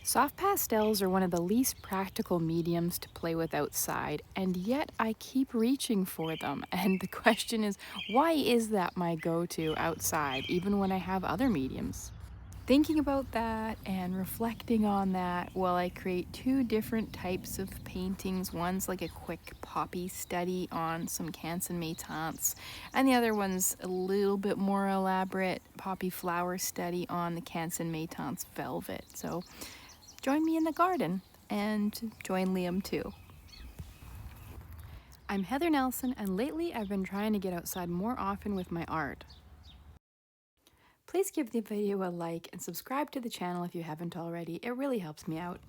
Soft pastels are one of the least practical mediums to play with outside, and yet I keep reaching for them. And the question is, why is that my go-to outside, even when I have other mediums? Thinking about that and reflecting on that while I create two different types of paintings. One's like a quick poppy study on some Canson Maytance, and the other one's a little bit more elaborate poppy flower study on the Canson Maytance velvet. So join me in the garden and join Liam too. I'm Heather Nelson, and lately I've been trying to get outside more often with my art. Please give the video a like and subscribe to the channel if you haven't already. It really helps me out.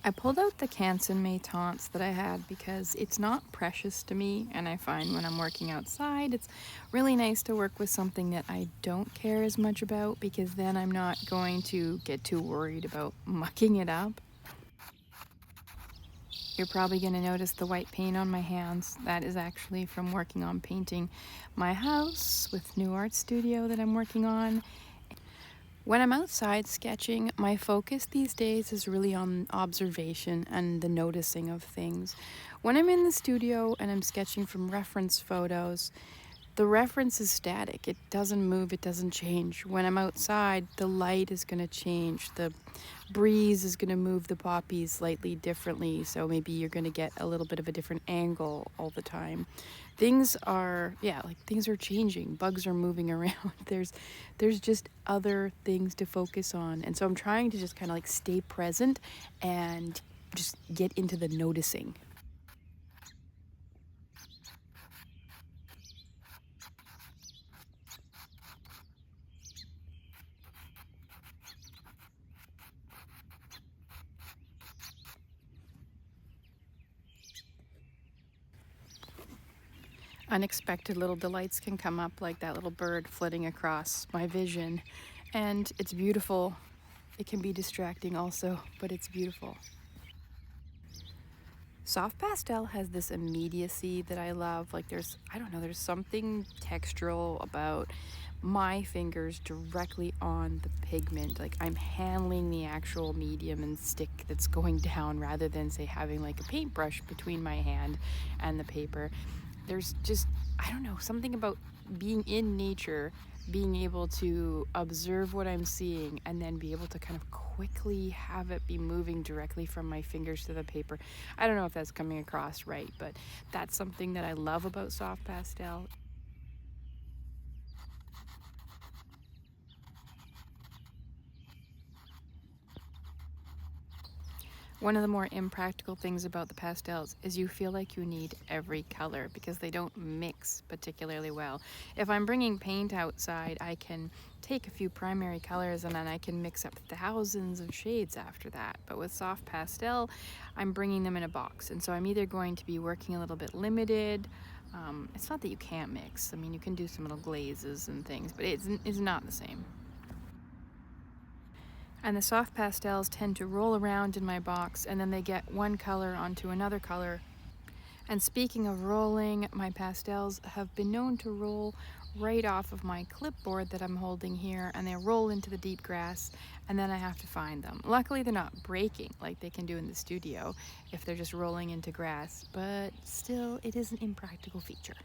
I pulled out the Canson Maytance that I had because it's not precious to me, and I find when I'm working outside it's really nice to work with something that I don't care as much about, because then I'm not going to get too worried about mucking it up. You're probably going to notice the white paint on my hands. That is actually from working on painting my house with new art studio that I'm working on. When I'm outside sketching, my focus these days is really on observation and the noticing of things. When I'm in the studio and I'm sketching from reference photos, the reference is static. It doesn't move, it doesn't change. When I'm outside, the light is going to change. The breeze is going to move the poppies slightly differently, so maybe you're going to get a little bit of a different angle all the time. Things are changing. Bugs are moving around. There's just other things to focus on. And so I'm trying to just kind of like stay present and just get into the noticing. Unexpected little delights can come up, like that little bird flitting across my vision, and it's beautiful. It can be distracting also, but it's beautiful. Soft pastel has this immediacy that I love. Like there's something textural about my fingers directly on the pigment. Like I'm handling the actual medium and stick that's going down, rather than say having like a paintbrush between my hand and the paper. There's just, something about being in nature, being able to observe what I'm seeing and then be able to kind of quickly have it be moving directly from my fingers to the paper. I don't know if that's coming across right, but that's something that I love about soft pastel. One of the more impractical things about the pastels is you feel like you need every color because they don't mix particularly well. If I'm bringing paint outside, I can take a few primary colors and then I can mix up thousands of shades after that. But with soft pastel, I'm bringing them in a box, and so I'm either going to be working a little bit limited. It's not that you can't mix. I mean, you can do some little glazes and things, but it's not the same. And the soft pastels tend to roll around in my box, and then they get one color onto another color. And speaking of rolling, my pastels have been known to roll right off of my clipboard that I'm holding here, and they roll into the deep grass, and then I have to find them. Luckily, they're not breaking like they can do in the studio if they're just rolling into grass, but still, it is an impractical feature.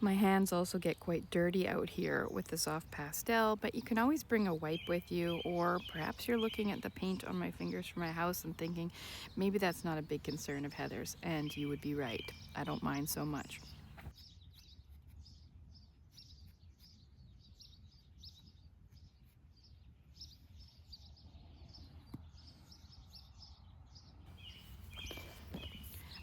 My hands also get quite dirty out here with the soft pastel, but you can always bring a wipe with you, or perhaps you're looking at the paint on my fingers from my house and thinking, maybe that's not a big concern of Heather's, and you would be right. I don't mind so much.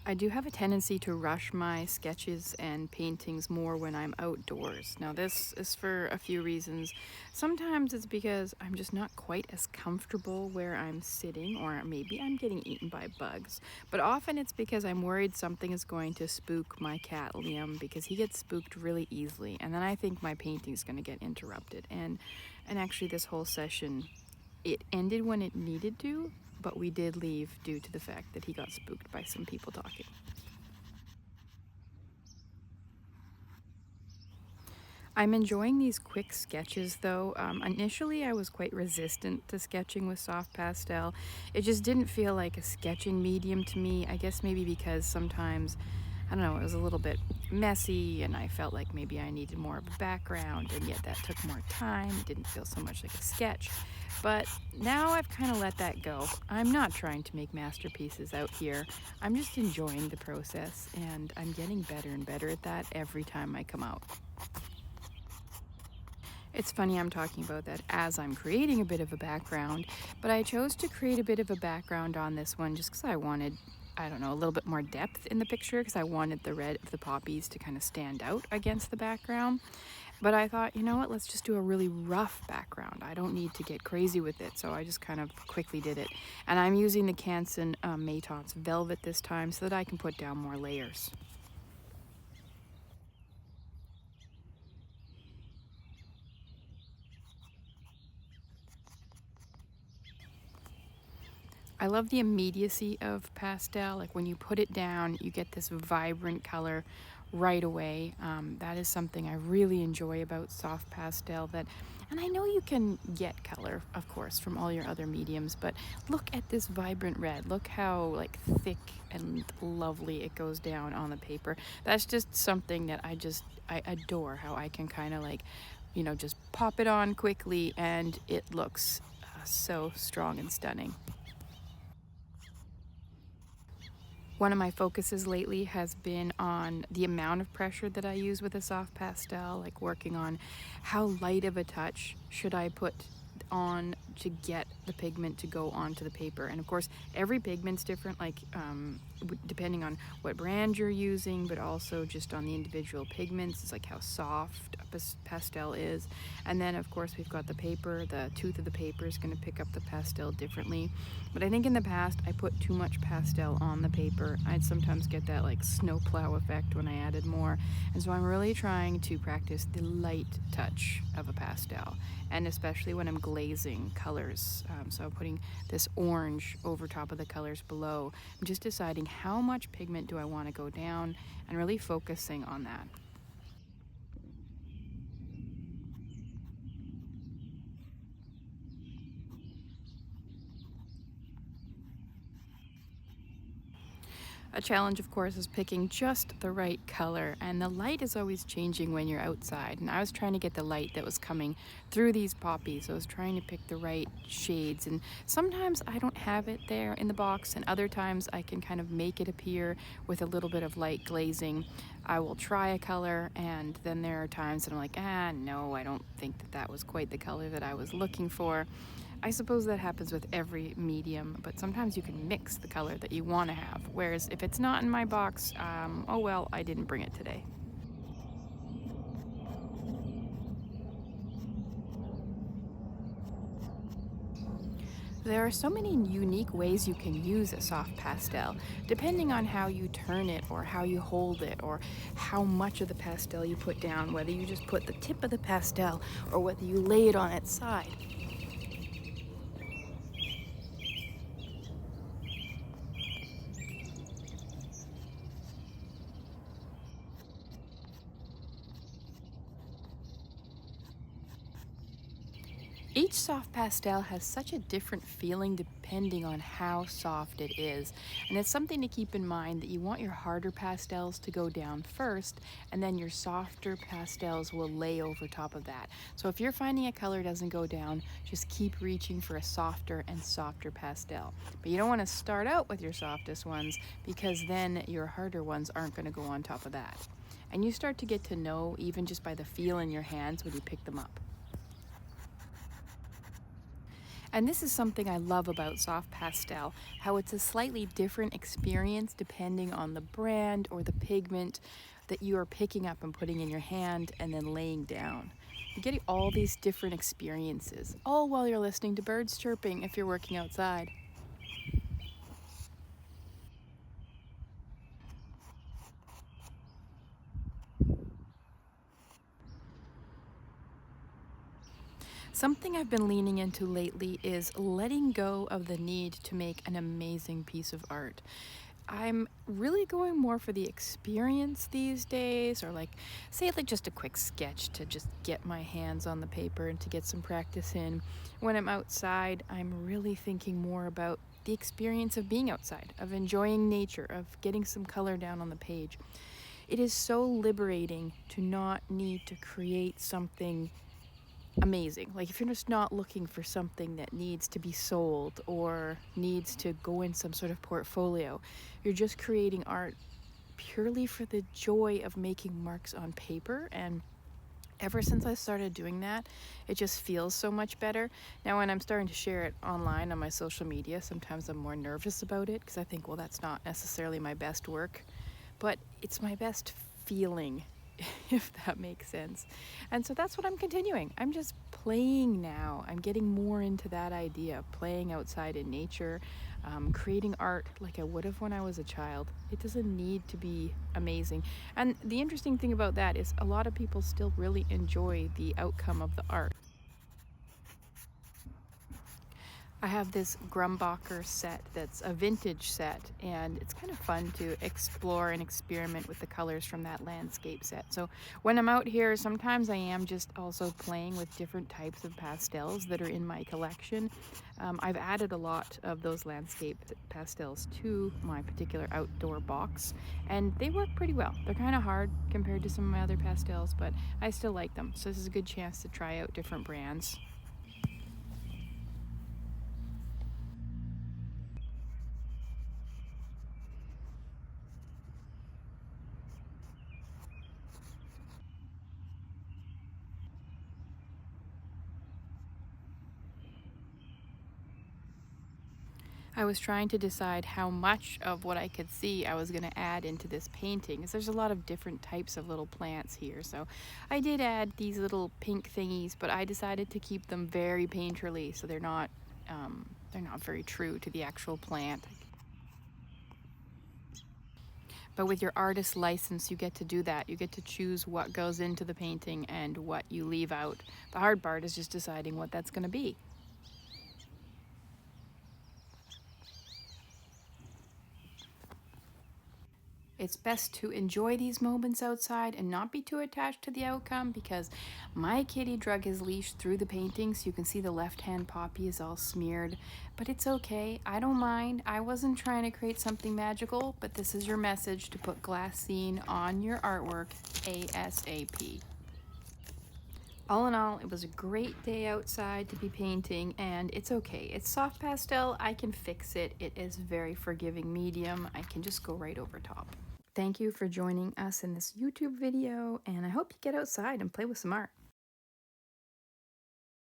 I do have a tendency to rush my sketches and paintings more when I'm outdoors. Now this is for a few reasons. Sometimes it's because I'm just not quite as comfortable where I'm sitting, or maybe I'm getting eaten by bugs. But often it's because I'm worried something is going to spook my cat Liam, because he gets spooked really easily, and then I think my painting's going to get interrupted. And actually this whole session, it ended when it needed to, but we did leave due to the fact that he got spooked by some people talking. I'm enjoying these quick sketches though. Initially, I was quite resistant to sketching with soft pastel. It just didn't feel like a sketching medium to me. I guess maybe because sometimes, I don't know, it was a little bit messy and I felt like maybe I needed more of a background, and yet that took more time. It didn't feel so much like a sketch. But now I've kind of let that go. I'm not trying to make masterpieces out here. I'm just enjoying the process, and I'm getting better and better at that every time I come out. It's funny I'm talking about that as I'm creating a bit of a background, but I chose to create a bit of a background on this one just because I wanted, I don't know, a little bit more depth in the picture, because I wanted the red of the poppies to kind of stand out against the background. But I thought, you know what, let's just do a really rough background. I don't need to get crazy with it, so I just kind of quickly did it. And I'm using the Canson Maytots Velvet this time so that I can put down more layers. I love the immediacy of pastel. Like when you put it down, you get this vibrant color right away. That is something I really enjoy about soft pastel. And I know you can get color, of course, from all your other mediums, but look at this vibrant red. Look how like thick and lovely it goes down on the paper. That's just something that I adore. How I can kind of like, just pop it on quickly and it looks so strong and stunning. One of my focuses lately has been on the amount of pressure that I use with a soft pastel, like working on how light of a touch should I put on to get the pigment to go onto the paper. And of course, every pigment's different, like depending on what brand you're using, but also just on the individual pigments. It's like how soft a pastel is. And then of course we've got the paper. The tooth of the paper is going to pick up the pastel differently. But I think in the past I put too much pastel on the paper. I'd sometimes get that like snowplow effect when I added more. And so I'm really trying to practice the light touch of a pastel, and especially when I'm glazing colors. So I'm putting this orange over top of the colors below. I'm just deciding how much pigment do I want to go down and really focusing on that. A challenge, of course, is picking just the right color, and the light is always changing when you're outside. And I was trying to get the light that was coming through these poppies. I was trying to pick the right shades, and sometimes I don't have it there in the box, and other times I can kind of make it appear with a little bit of light glazing. I will try a color, and then there are times that I'm like, no, I don't think that that was quite the color that I was looking for. I suppose that happens with every medium, but sometimes you can mix the color that you want to have. Whereas if it's not in my box, oh well, I didn't bring it today. There are so many unique ways you can use a soft pastel, depending on how you turn it or how you hold it or how much of the pastel you put down, whether you just put the tip of the pastel or whether you lay it on its side. Each soft pastel has such a different feeling depending on how soft it is. And it's something to keep in mind that you want your harder pastels to go down first, and then your softer pastels will lay over top of that. So if you're finding a color doesn't go down, just keep reaching for a softer and softer pastel. But you don't want to start out with your softest ones, because then your harder ones aren't going to go on top of that. And you start to get to know even just by the feel in your hands when you pick them up. And this is something I love about soft pastel, how it's a slightly different experience depending on the brand or the pigment that you are picking up and putting in your hand and then laying down. You're getting all these different experiences, all while you're listening to birds chirping if you're working outside. Something I've been leaning into lately is letting go of the need to make an amazing piece of art. I'm really going more for the experience these days, or like, say, like just a quick sketch to just get my hands on the paper and to get some practice in. When I'm outside, I'm really thinking more about the experience of being outside, of enjoying nature, of getting some color down on the page. It is so liberating to not need to create something amazing. Like, if you're just not looking for something that needs to be sold or needs to go in some sort of portfolio, you're just creating art purely for the joy of making marks on paper. And ever since I started doing that, it just feels so much better. Now, when I'm starting to share it online on my social media, sometimes I'm more nervous about it because I think, well, that's not necessarily my best work, but it's my best feeling, if that makes sense. And so that's what I'm continuing. I'm just playing now. I'm getting more into that idea, playing outside in nature, creating art like I would have when I was a child. It doesn't need to be amazing. And the interesting thing about that is a lot of people still really enjoy the outcome of the art. I have this Grumbacher set that's a vintage set, and it's kind of fun to explore and experiment with the colors from that landscape set. So when I'm out here, sometimes I am just also playing with different types of pastels that are in my collection. I've added a lot of those landscape pastels to my particular outdoor box, and they work pretty well. They're kind of hard compared to some of my other pastels, but I still like them. So this is a good chance to try out different brands. I was trying to decide how much of what I could see I was going to add into this painting, because there's a lot of different types of little plants here. So I did add these little pink thingies, but I decided to keep them very painterly, so they're not very true to the actual plant. But with your artist license, you get to do that. You get to choose what goes into the painting and what you leave out. The hard part is just deciding what that's going to be. It's best to enjoy these moments outside and not be too attached to the outcome, because my kitty drug his leash through the painting, so you can see the left-hand poppy is all smeared. But it's okay. I don't mind. I wasn't trying to create something magical, but this is your message to put glassine on your artwork ASAP. All in all, it was a great day outside to be painting, and it's okay. It's soft pastel. I can fix it. It is very forgiving medium. I can just go right over top. Thank you for joining us in this YouTube video, and I hope you get outside and play with some art.